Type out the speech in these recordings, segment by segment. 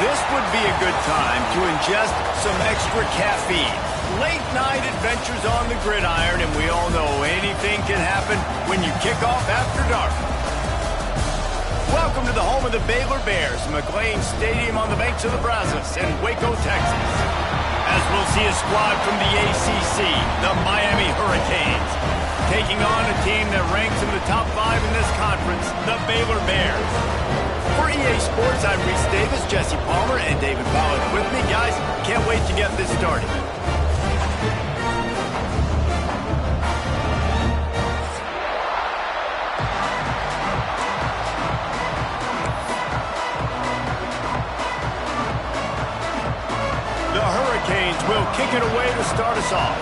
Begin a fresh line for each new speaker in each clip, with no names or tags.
This would be a good time to ingest some extra caffeine. Late night adventures on the gridiron, and we all know anything can happen when you kick off after dark. Welcome to the home of the Baylor Bears, McLean Stadium on the banks of the Brazos in Waco, Texas. As we'll see a squad from the ACC, the Miami Hurricanes, taking on a team that ranks in the top 5 in this conference, the Baylor Bears. For EA Sports, I'm Reese Davis, Jesse Palmer, and David Pollack with me. Guys, can't wait to get this started. Will kick it away to start us off.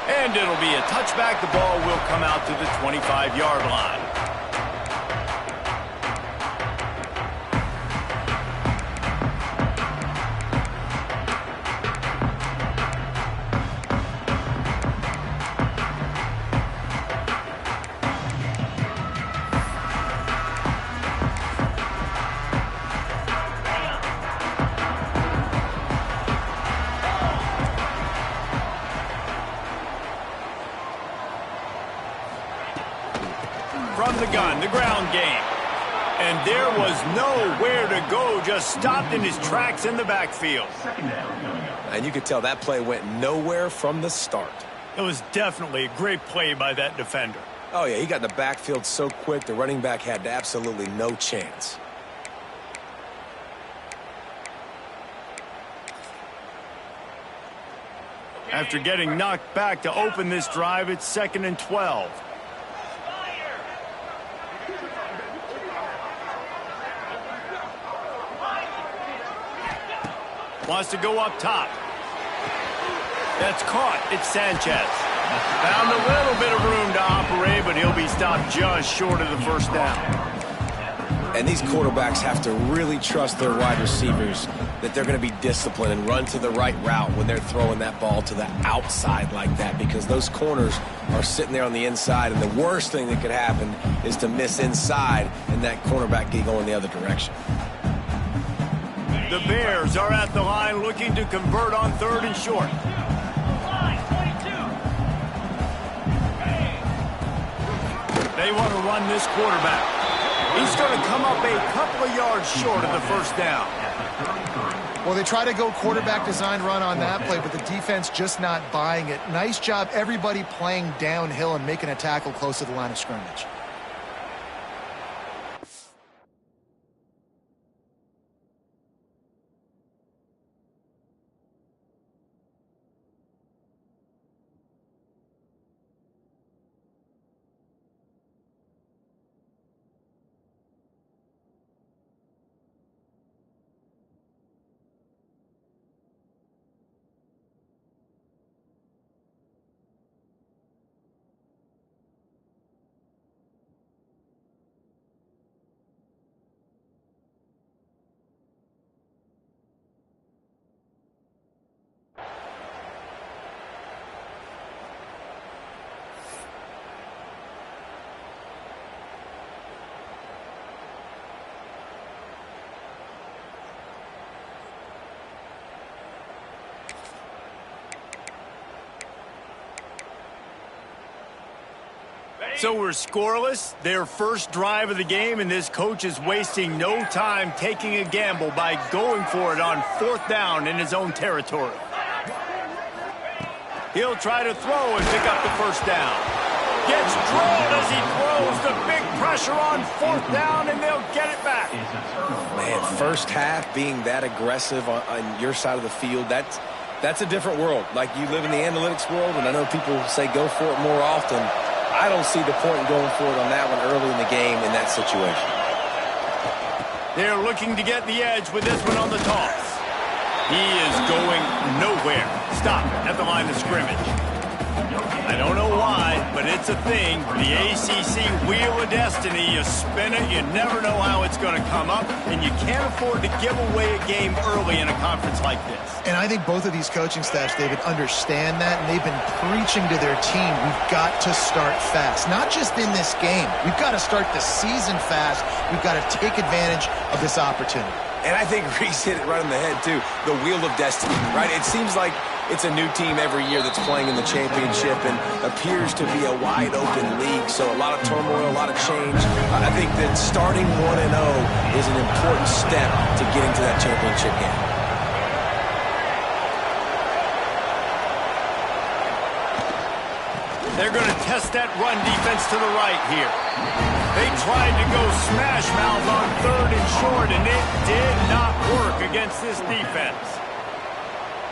And it'll be a touchback. The ball will come out to the 25-yard line. From the gun, the ground game. And there was nowhere to go, just stopped in his tracks in the backfield.
And you could tell that play went nowhere from the start.
It was definitely a great play by that defender.
Oh, yeah, he got in the backfield so quick, the running back had absolutely no chance.
After getting knocked back to open this drive, it's 2nd and 12. Wants to go up top. That's caught. It's Sanchez. Found a little bit of room to operate, but he'll be stopped just short of the first down.
And these quarterbacks have to really trust their wide receivers that they're going to be disciplined and run to the right route when they're throwing that ball to the outside like that, because those corners are sitting there on the inside, and the worst thing that could happen is to miss inside and that cornerback get going the other direction.
The Bears are at the line looking to convert on 3rd and short. They want to run this quarterback. He's going to come up a couple of yards short of the first down.
Well, they try to go quarterback design run on that play, but the defense just not buying it. Nice job, everybody playing downhill and making a tackle close to the line of scrimmage.
So we're scoreless, their first drive of the game, and this coach is wasting no time taking a gamble by going for it on 4th down in his own territory. He'll try to throw and pick up the first down. Gets drilled as he throws, the big pressure on 4th down, and they'll get it back.
Man, first half being that aggressive on your side of the field, that's a different world. Like, you live in the analytics world, and I know people say go for it more often. I don't see the point in going for it on that one early in the game in that situation.
They're looking to get the edge with this one on the toss. He is going nowhere. Stop at the line of scrimmage. I don't know why, but but it's a thing. The ACC Wheel of Destiny, you spin it, you never know how it's going to come up, and you can't afford to give away a game early in a conference like this.
And I think both of these coaching staffs, David, understand that, and they've been preaching to their team, we've got to start fast. Not just in this game. We've got to start the season fast. We've got to take advantage of this opportunity.
And I think Reese hit it right on the head, too. The Wheel of Destiny, right? It seems like it's a new team every year that's playing in the championship and appears to be a wide-open league, so a lot of turmoil, a lot of change. I think that starting 1-0 is an important step to getting to that championship game.
They're going to test that run defense to the right here. They tried to go smash mouth on 3rd and short, and it did not work against this defense.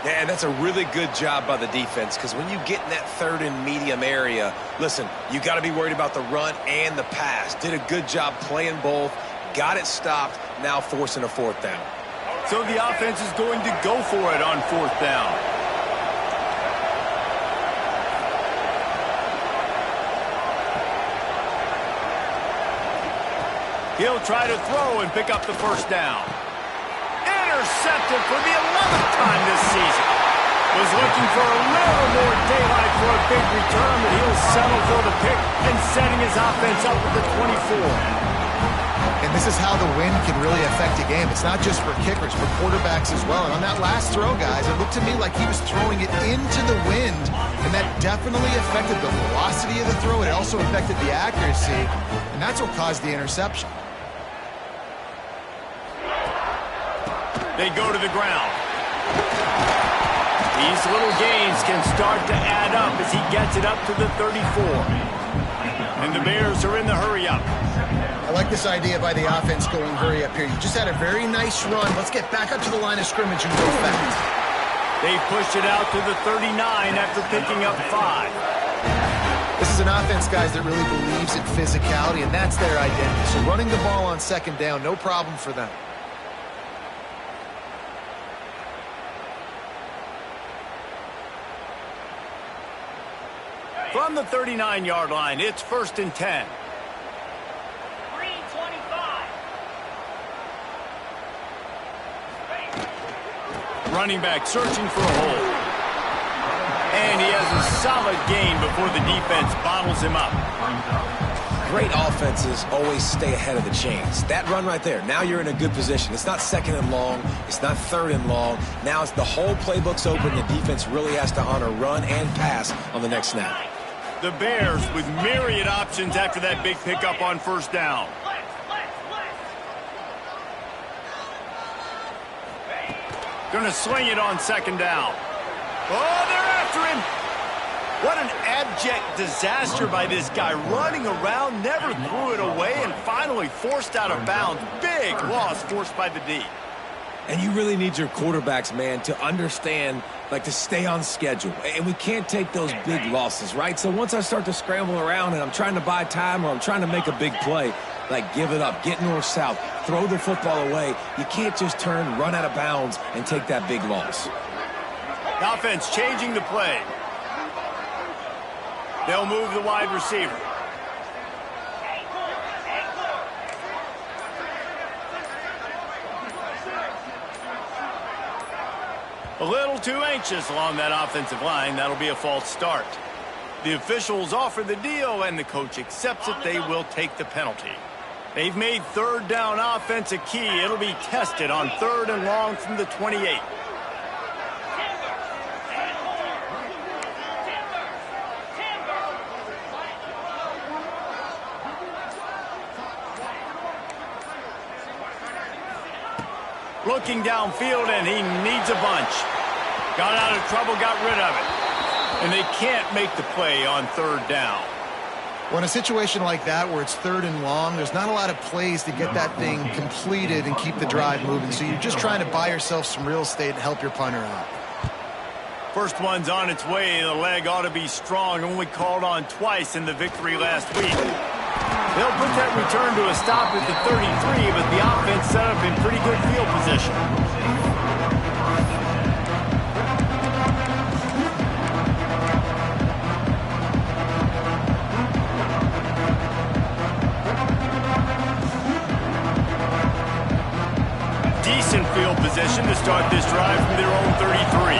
Yeah, and that's a really good job by the defense, because when you get in that 3rd and medium area, listen, you got to be worried about the run and the pass. Did a good job playing both, got it stopped, now forcing a 4th down.
So the offense is going to go for it on 4th down. He'll try to throw and pick up the 1st down. Intercepted for the 11th time this season. Was looking for a little more daylight for a big return, but he'll settle for the pick and setting his offense up at the 24.
And this is how the wind can really affect a game. It's not just for kickers, for quarterbacks as well. And on that last throw, guys, it looked to me like he was throwing it into the wind, and that definitely affected the velocity of the throw. It also affected the accuracy, and that's what caused the interception.
They go to the ground. These little gains can start to add up as he gets it up to the 34. And the Bears are in the hurry-up.
I like this idea by the offense going hurry-up here. You just had a very nice run. Let's get back up to the line of scrimmage and go fast.
They pushed it out to the 39 after picking up 5.
This is an offense, guys, that really believes in physicality, and that's their identity. So running the ball on 2nd down, no problem for them.
From the 39-yard line, it's 1st and 10.
3:25.
Running back searching for a hole. And he has a solid gain before the defense bottles him up.
Great offenses always stay ahead of the chains. That run right there, now you're in a good position. It's not 2nd and long. It's not 3rd and long. Now it's the whole playbook's open. The defense really has to honor run and pass on the next snap.
The Bears with myriad options after that big pickup on 1st down. Going to sling it on 2nd down. Oh, they're after him. What an abject disaster by this guy. Running around, never threw it away, and finally forced out of bounds. Big loss forced by the D.
And you really need your quarterbacks, man, to understand, like, to stay on schedule. And we can't take those big losses, right? So once I start to scramble around and I'm trying to buy time or I'm trying to make a big play, like, give it up, get north-south, throw the football away. You can't just turn, run out of bounds, and take that big loss.
The offense changing the play. They'll move the wide receiver. A little too anxious along that offensive line. That'll be a false start. The officials offer the deal, and the coach accepts it. They will take the penalty. They've made 3rd down offense a key. It'll be tested on 3rd and long from the 28. Looking downfield, and he needs a bunch. Got out of trouble, got rid of it. And they can't make the play on 3rd down.
Well, in a situation like that where it's 3rd and long, there's not a lot of plays to get that thing completed and keep the drive moving. So you're just trying to buy yourself some real estate and help your punter out.
First one's on its way. The leg ought to be strong. Only called on twice in the victory last week. They'll put that return to a stop at the 33, but the offense set up in pretty good field position. formation to start this drive from their own 33.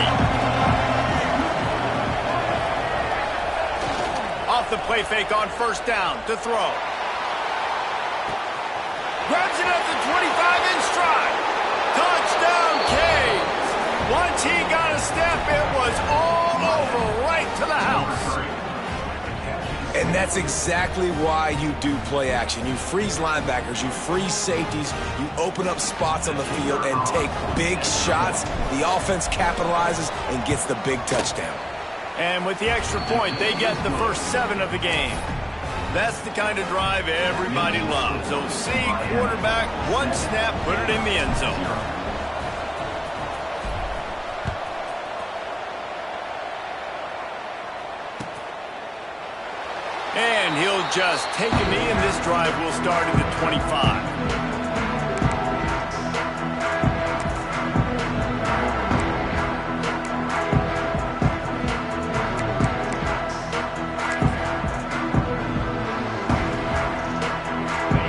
Off the play fake on first down to throw. Grabs it at the 25 in stride. Touchdown, Canes. Once he got a step, it was all over right to the house.
And that's exactly why you do play action. You freeze linebackers, you freeze safeties, you open up spots on the field and take big shots. The offense capitalizes and gets the big touchdown.
And with the extra point, they get the first 7 of the game. That's the kind of drive everybody loves. OC, quarterback, one snap, put it in the end zone. And he'll just take a knee, and this drive will start at the 25.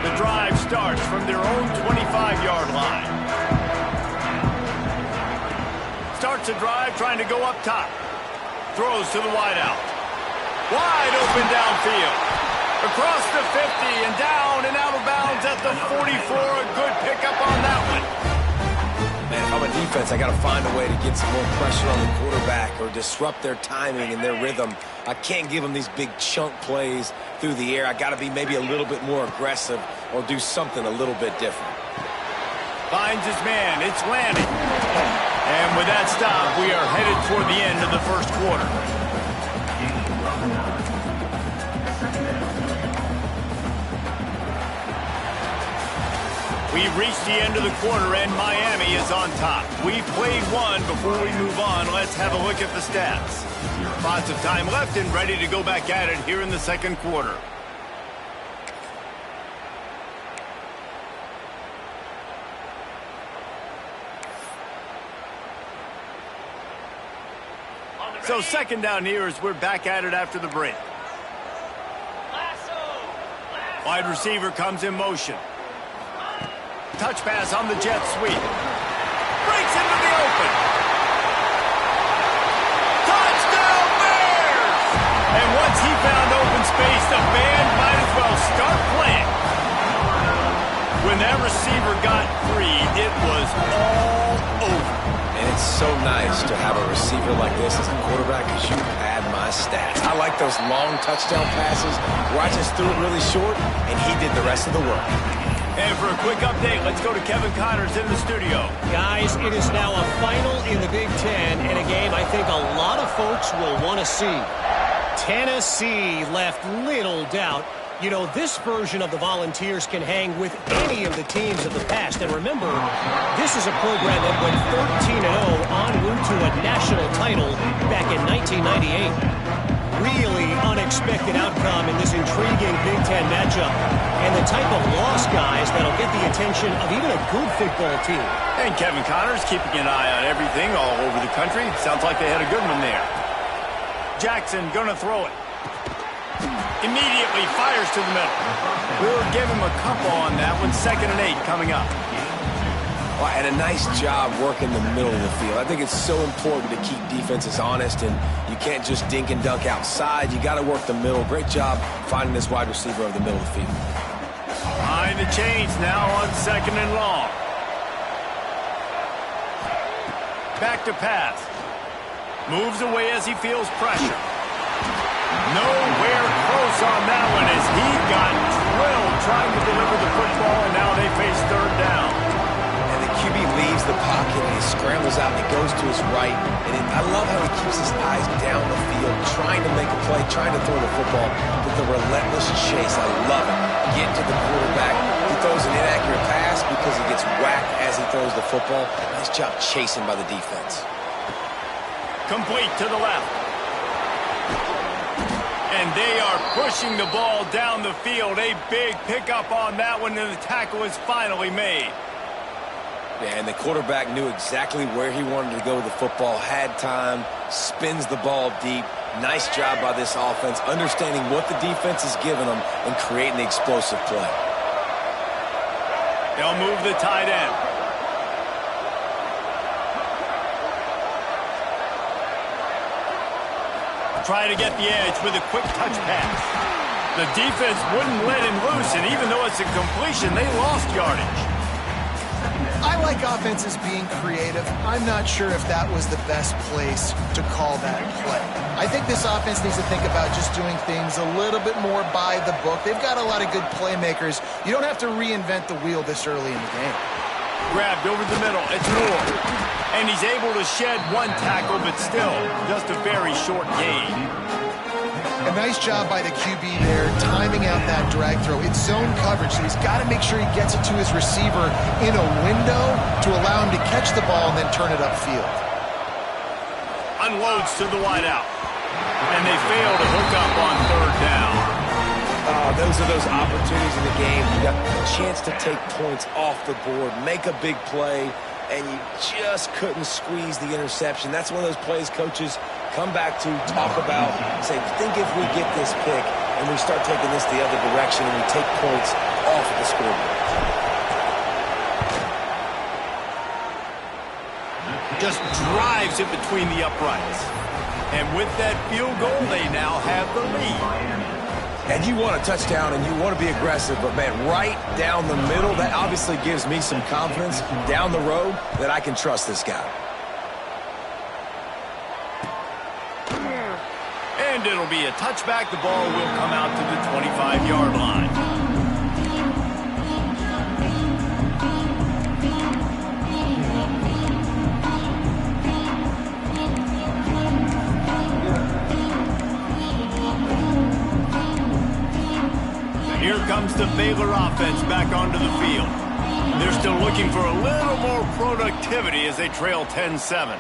The drive starts from their own 25-yard line. Starts a drive trying to go up top. Throws to the wideout. Wide open downfield. Across the 50 and down and out of bounds at the 44. A good pickup on that one.
Man, if I'm a defense, I got to find a way to get some more pressure on the quarterback or disrupt their timing and their rhythm. I can't give them these big chunk plays through the air. I got to be maybe a little bit more aggressive or do something a little bit different.
Finds his man. It's landing. And with that stop, we are headed toward the end of the first quarter. We've reached the end of the quarter, and Miami is on top. We've played one. Before we move on, let's have a look at the stats. Lots of time left and ready to go back at it here in the second quarter. So second down here as we're back at it after the break. Wide receiver comes in motion. Touch pass on the jet sweep. Breaks into the open. Touchdown Bears! And once he found open space, the band might as well start playing. When that receiver got free, it was all over.
And it's so nice to have a receiver like this as a quarterback because you pad my stats. I like those long touchdown passes where I just threw it really short and he did the rest of the work.
And for a quick update, let's go to Kevin Connors in the studio.
Guys, it is now a final in the Big Ten and a game I think a lot of folks will want to see. Tennessee left little doubt. You know, this version of the Volunteers can hang with any of the teams of the past. And remember, this is a program that went 13-0 en route to a national title back in 1998. Really unexpected outcome in this intriguing Big Ten matchup. And the type of loss, guys, that'll get the attention of even a good football team.
And Kevin Connors keeping an eye on everything all over the country. Sounds like they had a good one there. Jackson gonna throw it. Immediately fires to the middle. We'll give him a couple on that one. 2nd and 8 coming up.
Well, and a nice job working the middle of the field. I think it's so important to keep defenses honest, and you can't just dink and dunk outside. You got to work the middle. Great job finding this wide receiver over the middle of the field.
Behind the chains now on 2nd and long. Back to pass. Moves away as he feels pressure. Nowhere close on that one as he got drilled trying to deliver the football, and now they face 3rd down.
And the QB leaves the pocket and he scrambles out and he goes to his right. And I love how he keeps his eyes down the field, trying to make a play, trying to throw the football with the relentless chase. I love it. Get to the quarterback. He throws an inaccurate pass because he gets whacked as he throws the football. Nice job chasing by the defense.
Complete to the left. And they are pushing the ball down the field. A big pickup on that one, and the tackle is finally made.
Yeah, and the quarterback knew exactly where he wanted to go with the football, had time, spins the ball deep. Nice job by this offense, understanding what the defense is giving them and creating the explosive play.
They'll move the tight end. Try to get the edge with a quick touch pass. The defense wouldn't let him loose, and even though it's a completion, they lost yardage.
I like offenses being creative. I'm not sure if that was the best place to call that play. I think this offense needs to think about just doing things a little bit more by the book. They've got a lot of good playmakers. You don't have to reinvent the wheel this early in the game.
Grabbed over the middle. It's Moore. And he's able to shed one tackle, but still just a very short gain.
A nice job by the QB there, timing out that drag throw. It's zone coverage, so he's got to make sure he gets it to his receiver in a window to allow him to catch the ball and then turn it upfield.
Unloads to the wideout. And they fail to hook up on third down.
Those are those opportunities in the game. You got a chance to take points off the board, make a big play, and you just couldn't squeeze the interception. That's one of those plays coaches come back to, talk about, say, think if we get this pick and we start taking this the other direction and we take points off of the scoreboard.
Just drives it between the uprights. And with that field goal, they now have the lead.
And you want a touchdown and you want to be aggressive, but man, right down the middle, that obviously gives me some confidence down the road that I can trust this guy.
And it'll be a touchback. The ball will come out to the 25-yard line. Here comes the Baylor offense back onto the field. They're still looking for a little more productivity as they trail 10-7.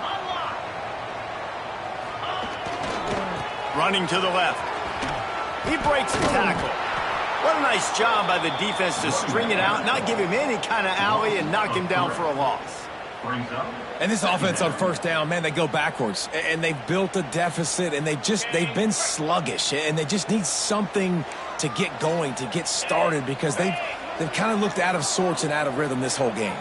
Running to the left. He breaks the tackle. What a nice job by the defense to string it out, not give him any kind of alley, and knock him down for a loss.
And this offense on first down, man, they go backwards. And they've built a deficit, and they've been sluggish. And they just need something to get going, to get started, because they've kind of looked out of sorts and out of rhythm this whole game.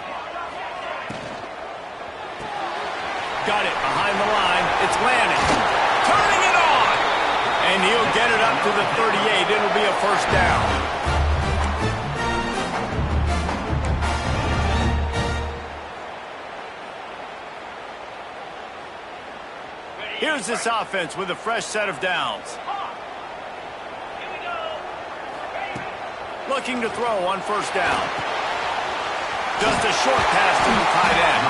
Got it behind the line. It's Lanning. Turning it on! And he'll get it up to the 38. It'll be a first down. Here's this offense with a fresh set of downs. Looking to throw on first down. Just a short pass to the tight end.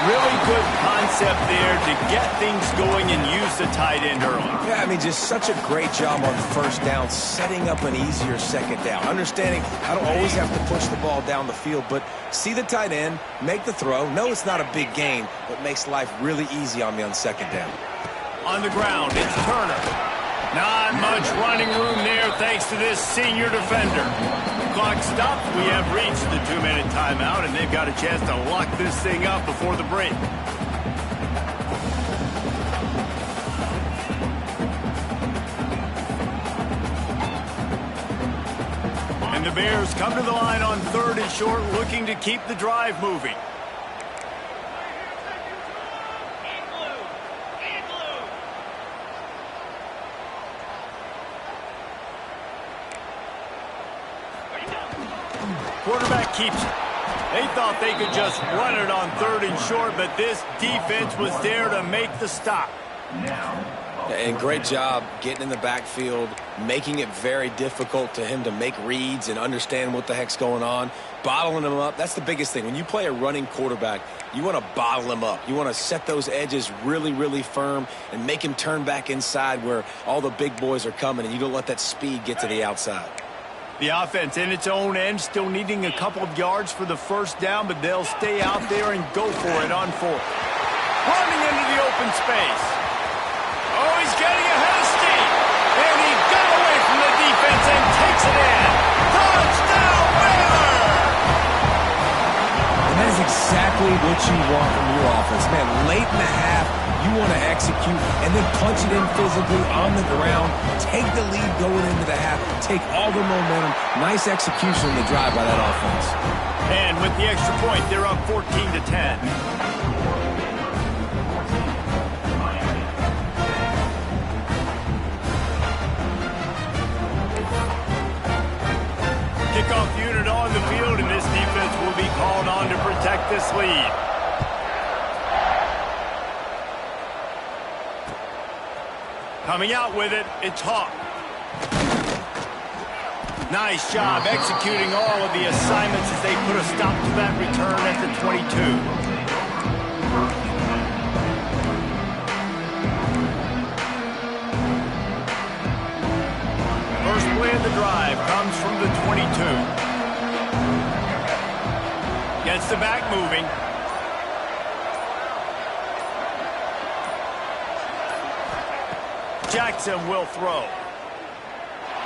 Really good concept there to get things going and use the tight end early.
Yeah, I mean, just such a great job on first down, setting up an easier second down. Understanding how to always have to push the ball down the field, but see the tight end, make the throw. No, it's not a big gain, but makes life really easy on me on second down.
On the ground, it's Turner. Not much running room there thanks to this senior defender. Clock stopped. We have reached the 2-minute timeout, and they've got a chance to lock this thing up before the break. And the Bears come to the line on third and short, looking to keep the drive moving. Quarterback keeps it. They thought they could just run it on third and short, but this defense was there to make the stop.
And great job getting in the backfield, making it very difficult to him to make reads and understand what the heck's going on, bottling him up. That's the biggest thing. When you play a running quarterback, you want to bottle him up. You want to set those edges really, really firm and make him turn back inside where all the big boys are coming, and you don't let that speed get to the outside.
The offense in its own end, still needing a couple of yards for the first down, but they'll stay out there and go for it on fourth. Running into the open space. Oh, he's getting ahead of steam. And he got away from the defense and takes it in. Touchdown, Baylor!
And that is exactly what you want from your offense. Man, late in the half, you want to execute and then punch it in physically on the ground, take the lead going into the half, take all the momentum. Nice execution on the drive by that offense.
And with the extra point, they're up 14-10. this lead. Coming out with it, it's Hawk. Nice job executing all of the assignments as they put a stop to that return at the 22. First play of the drive comes from the 22. Gets the back moving. Jackson will throw.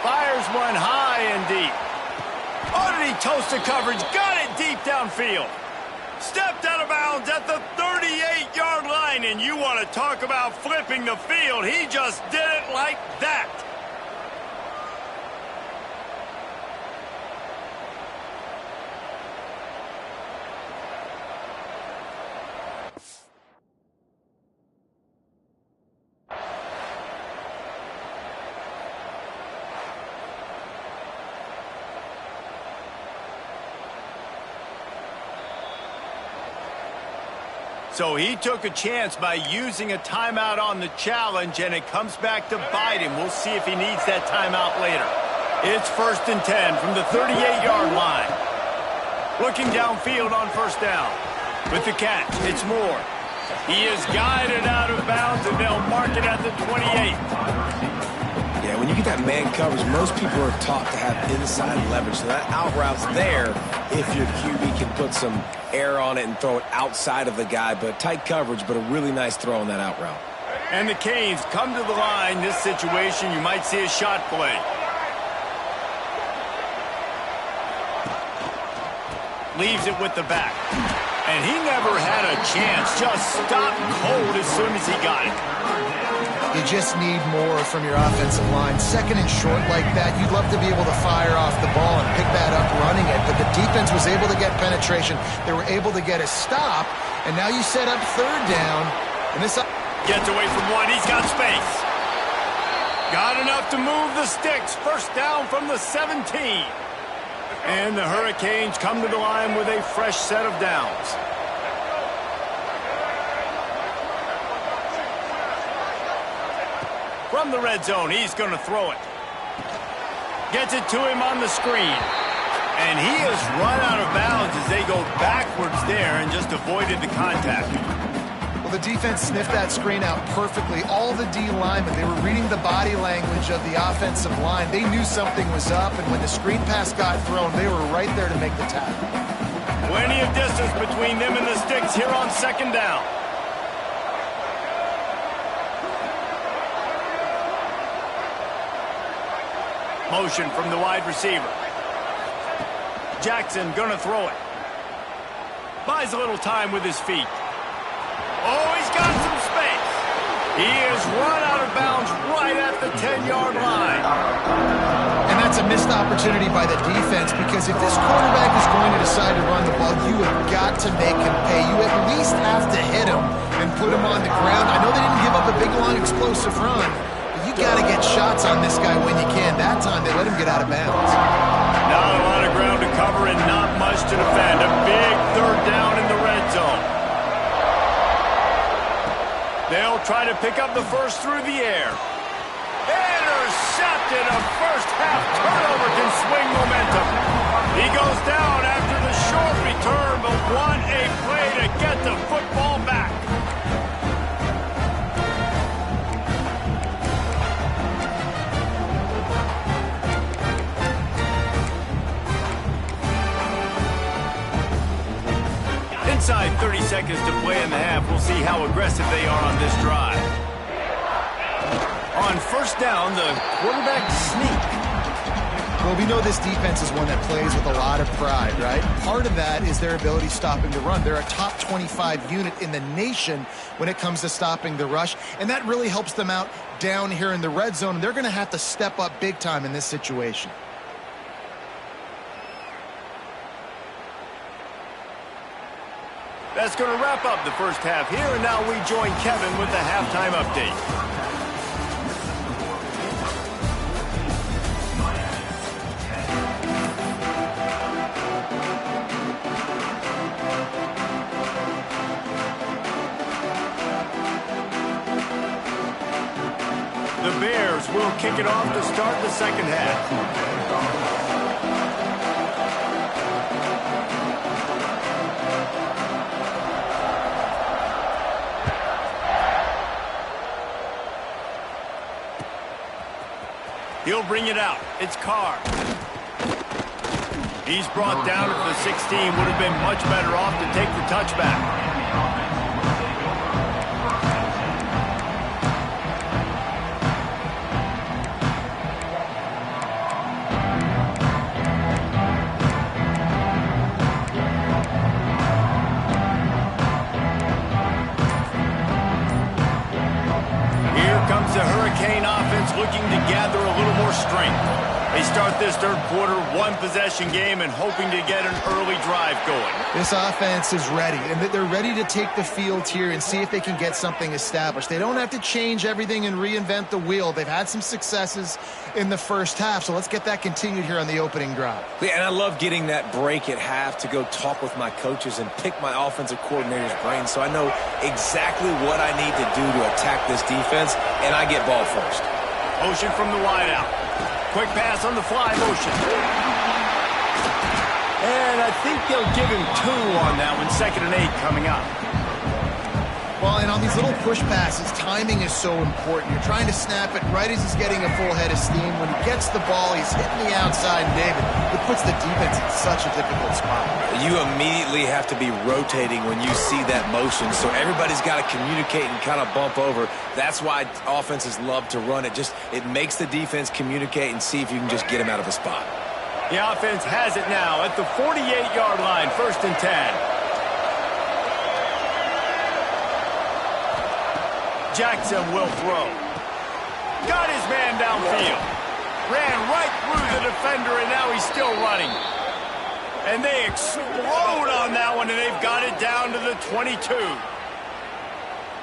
Fires one high and deep. Oh, did he toast the coverage? Got it deep downfield. Stepped out of bounds at the 38-yard line, and you want to talk about flipping the field. He just did it like that. So he took a chance by using a timeout on the challenge, and it comes back to bite him. We'll see if he needs that timeout later. It's 1st and 10 from the 38-yard line. Looking downfield on first down. With the catch, it's Moore. He is guided out of bounds, and they'll mark it at the 28.
Yeah, when you get that man coverage, most people are taught to have inside leverage. So that out route's there if your QB can put some air on it and throw it outside of the guy. But tight coverage, but a really nice throw on that out route.
And the Canes come to the line. This situation, you might see a shot play. Leaves it with the back. And he never had a chance. Just stopped cold as soon as he got it.
You just need more from your offensive line. Second and short like that, you'd love to be able to fire off the ball and pick that up running it. But the defense was able to get penetration. They were able to get a stop. And now you set up third down. And this
gets away from one. He's got space. Got enough to move the sticks. First down from the 17. And the Hurricanes come to the line with a fresh set of downs. From the red zone, he's going to throw it. Gets it to him on the screen. And he has run out of bounds as they go backwards there and just avoided the contact.
Well, the defense sniffed that screen out perfectly. All the D linemen, they were reading the body language of the offensive line. They knew something was up, and when the screen pass got thrown, they were right there to make the tackle.
Plenty of distance between them and the sticks here on second down. Motion from the wide receiver. Jackson gonna throw it. Buys a little time with his feet. Oh, he's got some space. He is run out of bounds right at the 10-yard line.
And that's a missed opportunity by the defense, because if this quarterback is going to decide to run the ball, you have got to make him pay. You at least have to hit him and put him on the ground. I know they didn't give up a big, long, explosive run. You got to get shots on this guy when you can. That time, they let him get out of bounds.
Not a lot of ground to cover and not much to defend. A big third down in the red zone. They'll try to pick up the first through the air. Intercepted. A first-half turnover can swing momentum. He goes down after the short return, but what a play to get the football back. Inside 30 seconds to play in the half. We'll see how aggressive they are on this drive. On first down, the quarterback sneak.
Well, we know this defense is one that plays with a lot of pride, right? Part of that is their ability stopping the run. They're a top 25 unit in the nation when it comes to stopping the rush, and that really helps them out down here in the red zone. They're going to have to step up big time in this situation.
That's going to wrap up the first half here, and now we join Kevin with the halftime update. kick it off to start the second half. He'll bring it out. It's Carr. He's brought down at the 16. Would have been much better off to take the touchback. The Hurricane offense looking to gather a little more strength. They start this third quarter one-possession game and hoping to get an early drive going.
This offense is ready, and they're ready to take the field here and see if they can get something established. They don't have to change everything and reinvent the wheel. They've had some successes in the first half, so let's get that continued here on the opening drive.
Yeah, and I love getting that break at half to go talk with my coaches and pick my offensive coordinator's brain so I know exactly what I need to do to attack this defense, and I get ball first.
Motion from the wideout. Quick pass on the fly motion. And I think they'll give him 2 on that one. 2nd and 8 coming up.
Well, and on these little push passes, timing is so important. You're trying to snap it right as he's getting a full head of steam. When he gets the ball, he's hitting the outside, and David, it puts the defense in such a difficult spot.
You immediately have to be rotating when you see that motion, so everybody's got to communicate and kind of bump over. That's why offenses love to run it. It makes the defense communicate and see if you can just get him out of a spot.
The offense has it now at the 48-yard line, 1st and 10. Jackson will throw. Got his man downfield. Ran right through the defender, and now he's still running. And they explode on that one, and they've got it down to the 22.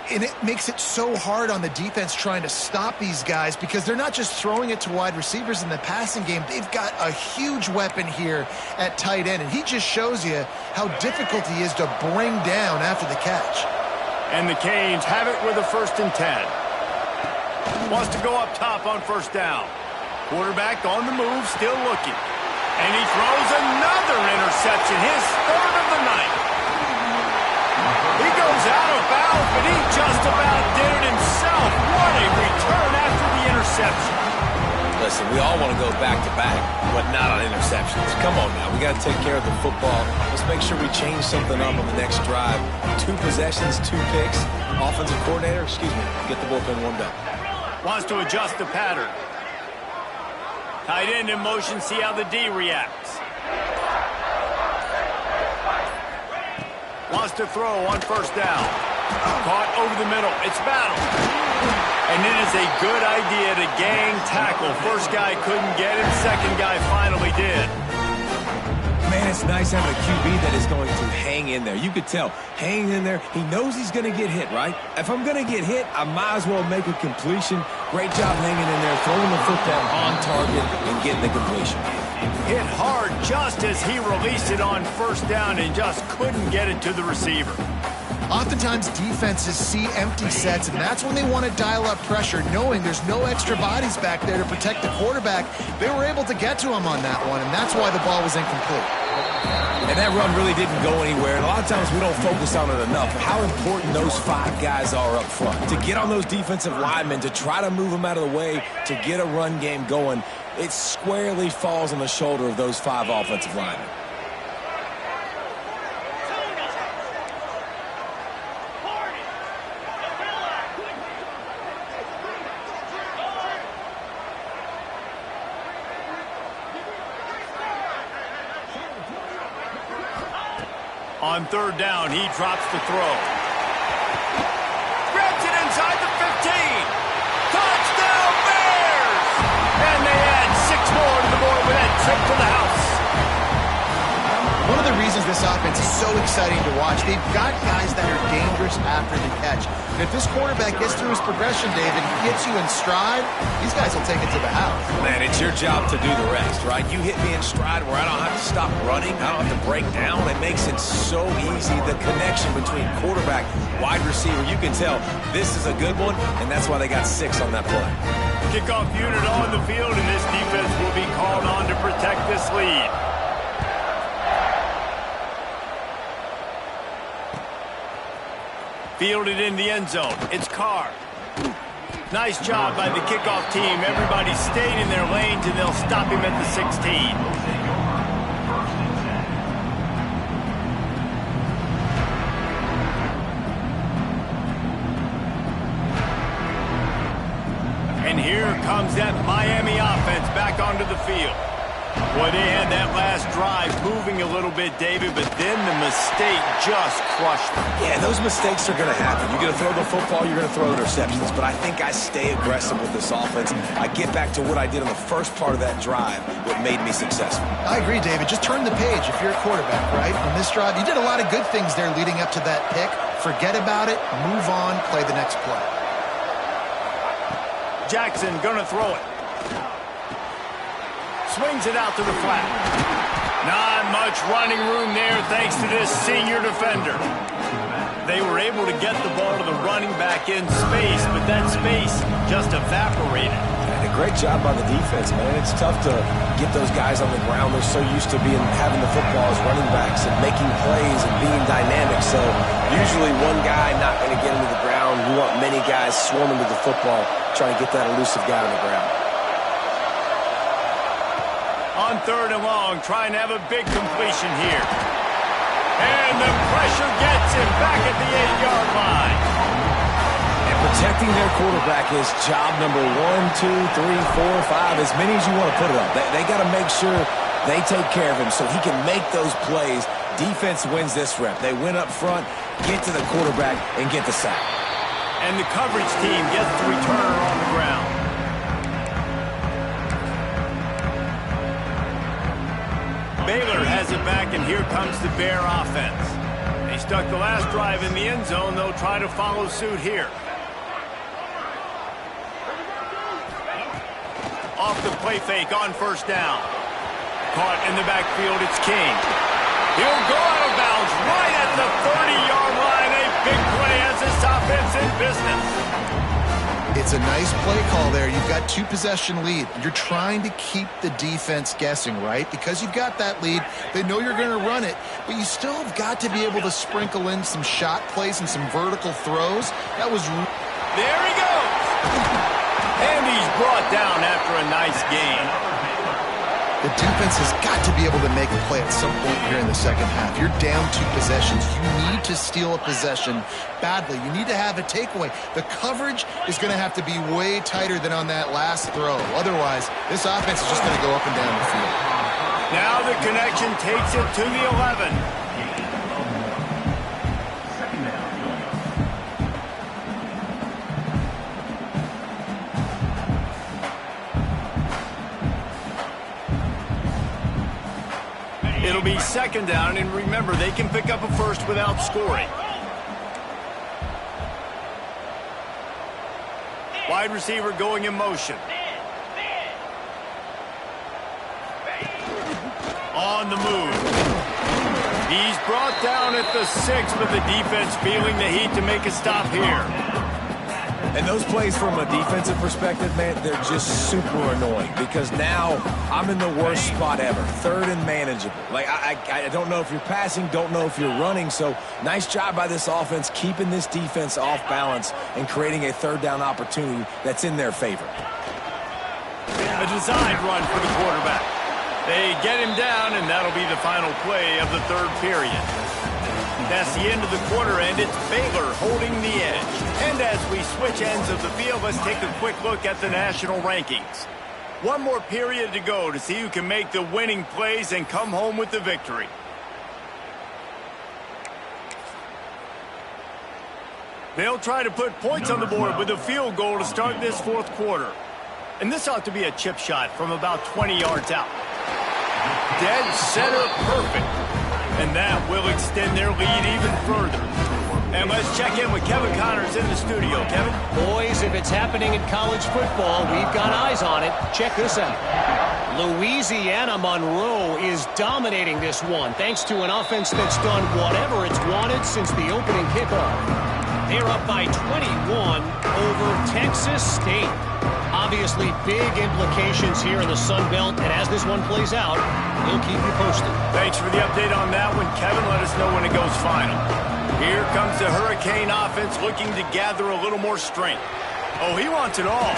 And it makes it so hard on the defense trying to stop these guys because they're not just throwing it to wide receivers in the passing game. They've got a huge weapon here at tight end, and he just shows you how difficult he is to bring down after the catch.
And the Canes have it with a 1st and 10. Wants to go up top on 1st down. Quarterback on the move, still looking. And he throws another interception, his 3rd of the night. He goes out of bounds, but he just about did it himself. What a return after the interception.
Listen, we all want to go back-to-back, but not on interceptions. Come on now. We got to take care of the football. Let's make sure we change something up on the next drive. 2 possessions, 2 picks. Offensive coordinator, get the bullpen warmed up.
Wants to adjust the pattern. Tight end in motion, see how the D reacts. Wants to throw on 1st down. Caught over the middle. It's battle. And it is a good idea to gang tackle. First guy couldn't get it. Second guy finally did.
Man, it's nice having a QB that is going to hang in there. You could tell, hanging in there, he knows he's going to get hit, right? If I'm going to get hit, I might as well make a completion. Great job hanging in there, throwing the football on target and getting the completion.
Hit hard just as he released it on 1st down and just couldn't get it to the receiver.
Oftentimes, defenses see empty sets, and that's when they want to dial up pressure, knowing there's no extra bodies back there to protect the quarterback. They were able to get to him on that one, and that's why the ball was incomplete.
And that run really didn't go anywhere, and a lot of times we don't focus on it enough, how important those 5 guys are up front. To get on those defensive linemen, to try to move them out of the way, to get a run game going, it squarely falls on the shoulder of those 5 offensive linemen.
On 3rd down, he drops the throw. Grabs it inside the 15. Touchdown Bears! And they add 6 more to the board with that trip to the house.
One of the reasons this offense is so exciting to watch. They've got guys that are dangerous after the catch. And if this quarterback gets through his progression, David, gets you in stride, these guys will take it to the house.
Man, it's your job to do the rest, right? You hit me in stride where I don't have to stop running. I don't have to break down. It makes it so easy. The connection between quarterback, wide receiver, you can tell this is a good one, and that's why they got 6 on that play.
Kickoff unit on the field, and this defense will be called on to protect this lead. Fielded in the end zone. It's Carr. Nice job by the kickoff team. Everybody stayed in their lanes, and they'll stop him at the 16. And here comes that Miami offense back onto the field. Boy, they had that last drive moving a little bit, David, but then the mistake just crushed them.
Yeah, those mistakes are going to happen. You're going to throw the football, you're going to throw interceptions. But I think I stay aggressive with this offense. I get back to what I did on the first part of that drive, what made me successful.
I agree, David. Just turn the page if you're a quarterback, right? On this drive, you did a lot of good things there leading up to that pick. Forget about it, move on, play the next play.
Jackson going to throw it. Swings it out to the flat. Not much running room there thanks to this senior defender. They were able to get the ball to the running back in space, but that space just evaporated.
And a great job by the defense, man. It's tough to get those guys on the ground. They're so used to having the football as running backs and making plays and being dynamic. So usually one guy not going to get into the ground. You want many guys swarming to the football, trying to get that elusive guy on the ground.
On 3rd and long, trying to have a big completion here. And the pressure gets him back at the 8-yard line.
And protecting their quarterback is job number 1, 2, 3, 4, 5, as many as you want to put it up. They got to make sure they take care of him so he can make those plays. Defense wins this rep. They win up front, get to the quarterback, and get the sack.
And the coverage team gets the returner on the ground. Baylor has it back, and here comes the Bear offense. They stuck the last drive in the end zone. They'll try to follow suit here. Off the play fake on 1st down. Caught in the backfield, it's King. He'll go out of bounds right at the 30-yard line. A big play as this offense in business.
It's a nice play call there. You've got 2-possession lead. You're trying to keep the defense guessing, right? Because you've got that lead. They know you're going to run it, but you still have got to be able to sprinkle in some shot plays and some vertical throws. That was...
There he goes. And he's brought down after a nice gain.
The defense has got to be able to make a play at some point here in the second half. You're down 2 possessions. You need to steal a possession badly. You need to have a takeaway. The coverage is going to have to be way tighter than on that last throw. Otherwise, this offense is just going to go up and down the field.
Now the connection takes it to the 11. It'll be 2nd down, and remember, they can pick up a first without scoring. Wide receiver going in motion. On the move. He's brought down at the 6, but the defense feeling the heat to make a stop here.
And those plays from a defensive perspective, man, they're just super annoying because now I'm in the worst spot ever. 3rd and manageable. Like, I don't know if you're passing, don't know if you're running. So nice job by this offense keeping this defense off balance and creating a 3rd down opportunity that's in their favor.
A designed run for the quarterback. They get him down, and that'll be the final play of the 3rd period. That's the end of the quarter, and it's Baylor holding the edge. And as we switch ends of the field, let's take a quick look at the national rankings. One more period to go to see who can make the winning plays and come home with the victory. They'll try to put points on the board with a field goal to start this 4th quarter. And this ought to be a chip shot from about 20 yards out. Dead center perfect. And that will extend their lead even further. And let's check in with Kevin Connors in the studio. Kevin?
Boys, if it's happening in college football, we've got eyes on it. Check this out. Louisiana Monroe is dominating this one thanks to an offense that's done whatever it's wanted since the opening kickoff. They're up by 21 over Texas State. Obviously, big implications here in the Sun Belt, and as this one plays out, we'll keep you posted.
Thanks for the update on that one, Kevin. Let us know when it goes final. Here comes the Hurricane offense looking to gather a little more strength. Oh, he wants it all.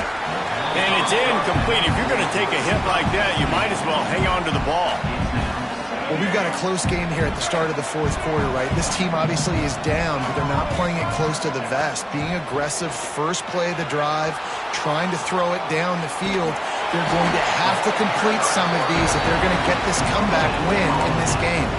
And it's incomplete. If you're going to take a hit like that, you might as well hang on to the ball.
Well, we've got a close game here at the start of the fourth quarter, right? This team obviously is down, but they're not playing it close to the vest. Being aggressive, first play of the drive, trying to throw it down the field. They're going to have to complete some of these if they're going to get this comeback win in this game.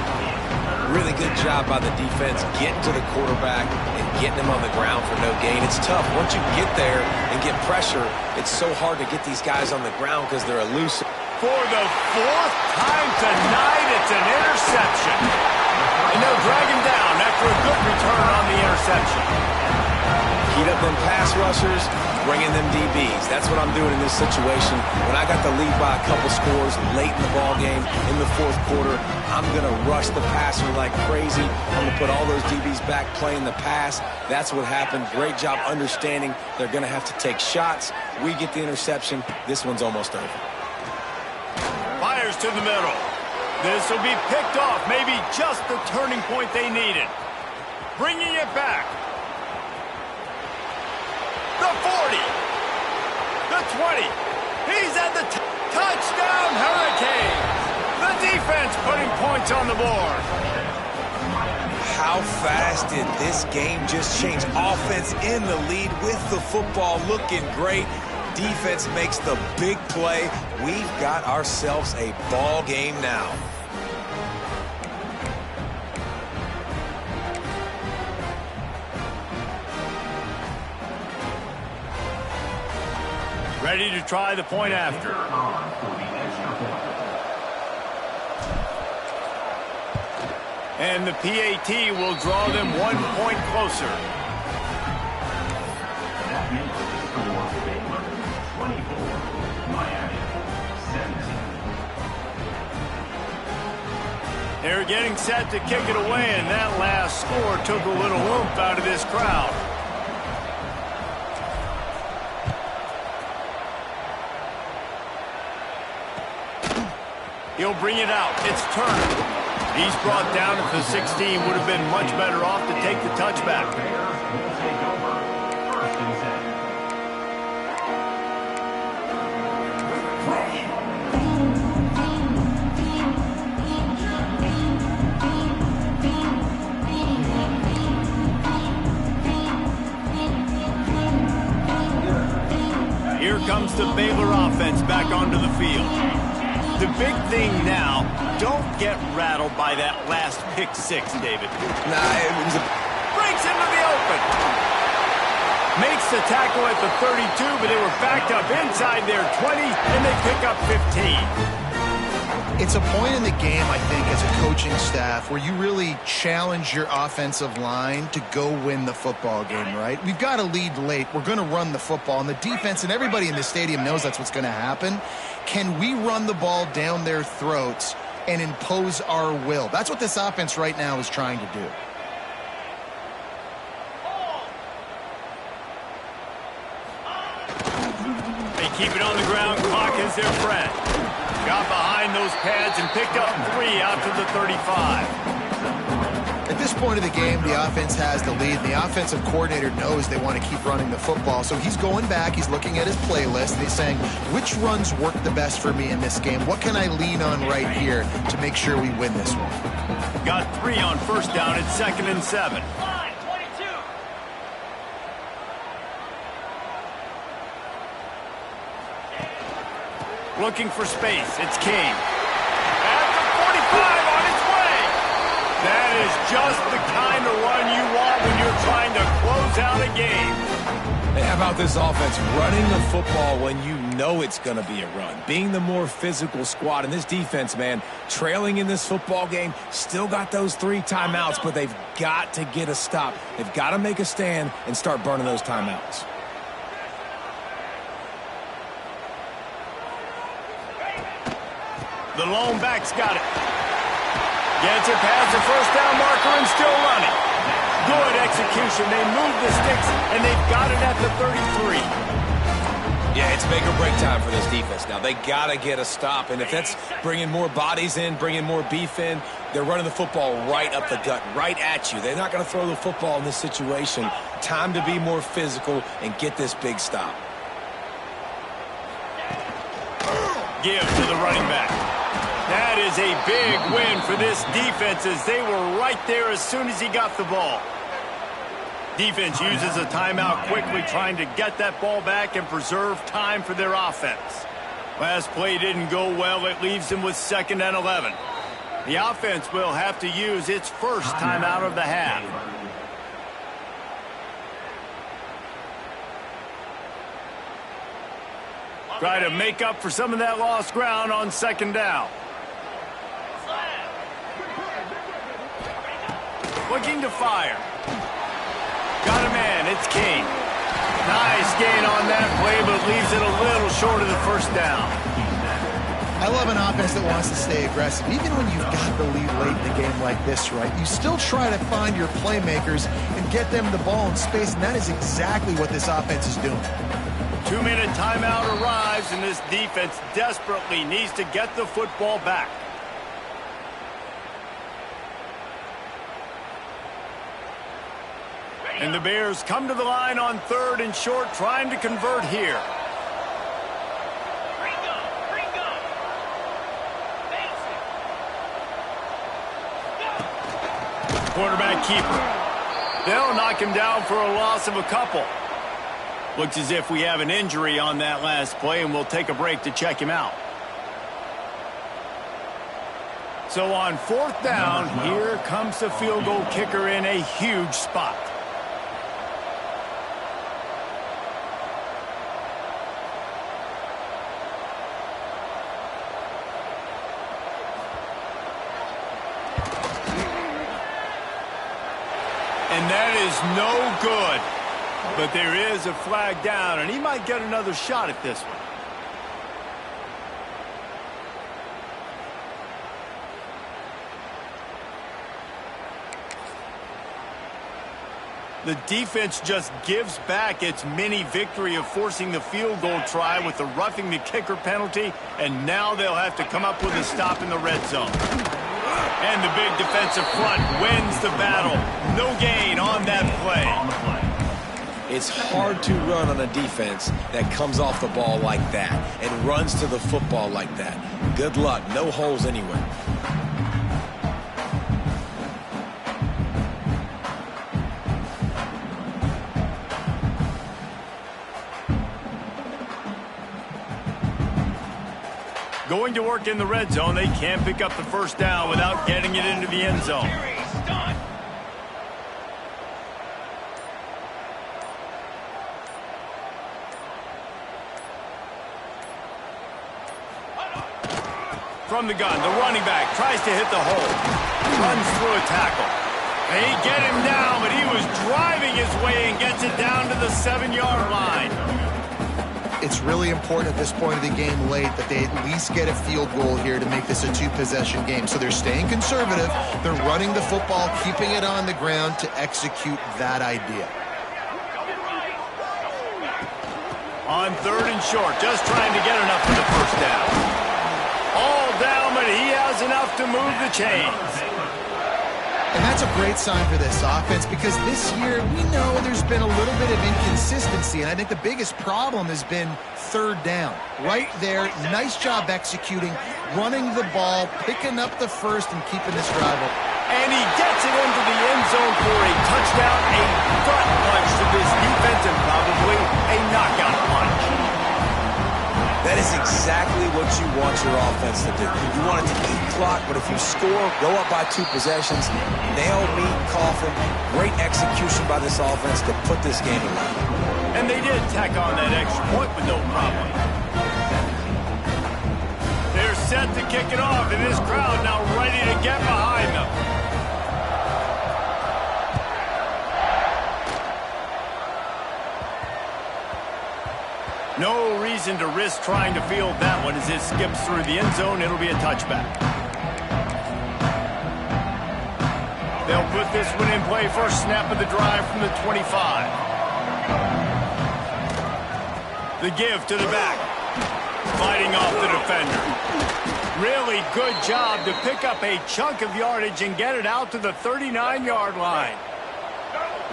Really good job by the defense getting to the quarterback and getting him on the ground for no gain. It's tough. Once you get there and get pressure, it's so hard to get these guys on the ground because they're elusive.
For the fourth time tonight, it's an interception. And they'll drag him down after a good return on the interception.
Heat up them pass rushers, bring in them DBs. That's what I'm doing in this situation. When I got the lead by a couple scores late in the ball game in the fourth quarter, I'm going to rush the passer like crazy. I'm going to put all those DBs back playing the pass. That's what happened. Great job understanding they're going to have to take shots. We get the interception. This one's almost over.
Fires to the middle. This will be picked off. Maybe just the turning point they needed. Bringing it back. The 40. The 20. He's at the touchdown, Hurricanes. The defense putting points on the board.
How fast did this game just change? Offense in the lead with the football looking great. Defense makes the big play. We've got ourselves a ball game now.
Ready to try the point after. And the PAT will draw them 1 point closer. They're getting set to kick it away, and that last score took a little oomph out of this crowd. He'll bring it out. It's Turner. He's brought down at the 16. Would have been much better off to take the touchback. Here comes the Baylor offense back onto the field. The big thing now, don't get rattled by that last pick six, David.
Nah, it was
Breaks into the open. Makes the tackle at the 32, but they were backed up inside their 20, and they pick up 15.
It's a point in the game, I think, as a coaching staff where you really challenge your offensive line to go win the football game, right? We've got a lead late. We're going to run the football, and the defense and everybody in the stadium knows that's what's going to happen. Can we run the ball down their throats and impose our will? That's what this offense right now is trying to do.
They keep it on the ground. Clock is their friend. Got behind those pads and picked up 3 out to the 35.
At this point of the game, the offense has the lead. The offensive coordinator knows they want to keep running the football. So he's going back, he's looking at his playlist, and he's saying, which runs work the best for me in this game? What can I lean on right here to make sure we win this one?
Got 3 on first down. It's 2nd and 7. Looking for space. It's King. At the 45 on its way. That is just the kind of run you want when you're trying to close out a game.
Hey, how about this offense running the football when you know it's going to be a run? Being the more physical squad. And this defense, man, trailing in this football game, still got those 3 timeouts, but they've got to get a stop. They've got to make a stand and start burning those timeouts.
The lone back's got it. Gets it past the first down marker and still running. Good execution. They move the sticks, and they've got it at the 33.
Yeah, it's make or break time for this defense now. They got to get a stop, and if that's bringing more bodies in, bringing more beef in, they're running the football right up the gut, right at you. They're not going to throw the football in this situation. Time to be more physical and get this big stop.
Give to the running back. That is a big win for this defense as they were right there as soon as he got the ball. Defense uses a timeout quickly, trying to get that ball back and preserve time for their offense. Last play didn't go well. It leaves them with 2nd and 11. The offense will have to use its first timeout of the half. Try to make up for some of that lost ground on 2nd down. Looking to fire. Got a man, it's King. Nice gain on that play, but leaves it a little short of the first down.
I love an offense that wants to stay aggressive. Even when you've got the lead late in the game like this, right, you still try to find your playmakers and get them the ball in space, and that is exactly what this offense is doing.
2-minute timeout arrives, and this defense desperately needs to get the football back. And the Bears come to the line on 3rd and short, trying to convert here. Quarterback keeper. They'll knock him down for a loss of a couple. Looks as if we have an injury on that last play, and we'll take a break to check him out. So on 4th down, here comes the field goal kicker in a huge spot. And that is no good. But there is a flag down, and he might get another shot at this one. The defense just gives back its mini victory of forcing the field goal try with the roughing the kicker penalty, and now they'll have to come up with a stop in the red zone. And the big defensive front wins the battle. No gain on that play.
It's hard to run on a defense that comes off the ball like that and runs to the football like that. Good luck. No holes anywhere.
Going to work in the red zone, they can't pick up the first down without getting it into the end zone. From the gun, the running back tries to hit the hole. Runs through a tackle. They get him down, but he was driving his way and gets it down to the 7-yard line.
It's really important at this point of the game late that they at least get a field goal here to make this a 2-possession game. So they're staying conservative. They're running the football, keeping it on the ground to execute that idea.
On 3rd and short, just trying to get enough for the first down. All down, but he has enough to move the chains.
And that's a great sign for this offense because this year we know there's been a little bit of inconsistency, and I think the biggest problem has been 3rd down. Right there, nice job executing, running the ball, picking up the first, and keeping this drive open.
And he gets it into the end zone for a touchdown, a gut punch to this defense, and probably a knockout punch.
That is exactly what you want your offense to do. You want it to eat clock, but if you score, go up by 2 possessions, nail, meet, coffin. Great execution by this offense to put this game alive.
And they did tack on that extra point with no problem. They're set to kick it off, and this crowd now ready to get behind them. No reason to risk trying to field that one as it skips through the end zone. It'll be a touchback. They'll put this one in play first snap of the drive from the 25. The give to the back. Fighting off the defender. Really good job to pick up a chunk of yardage and get it out to the 39-yard line.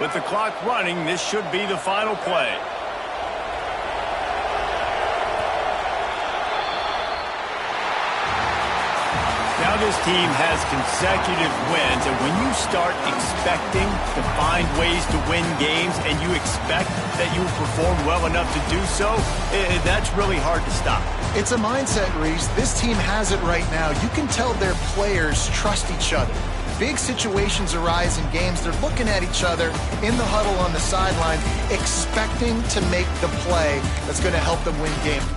With the clock running, this should be the final play. Now this team has consecutive wins, and when you start expecting to find ways to win games and you expect that you will perform well enough to do so, that's really hard to stop.
It's a mindset, Reese. This team has it right now. You can tell their players trust each other. Big situations arise in games. They're looking at each other in the huddle on the sideline, expecting to make the play that's going to help them win games.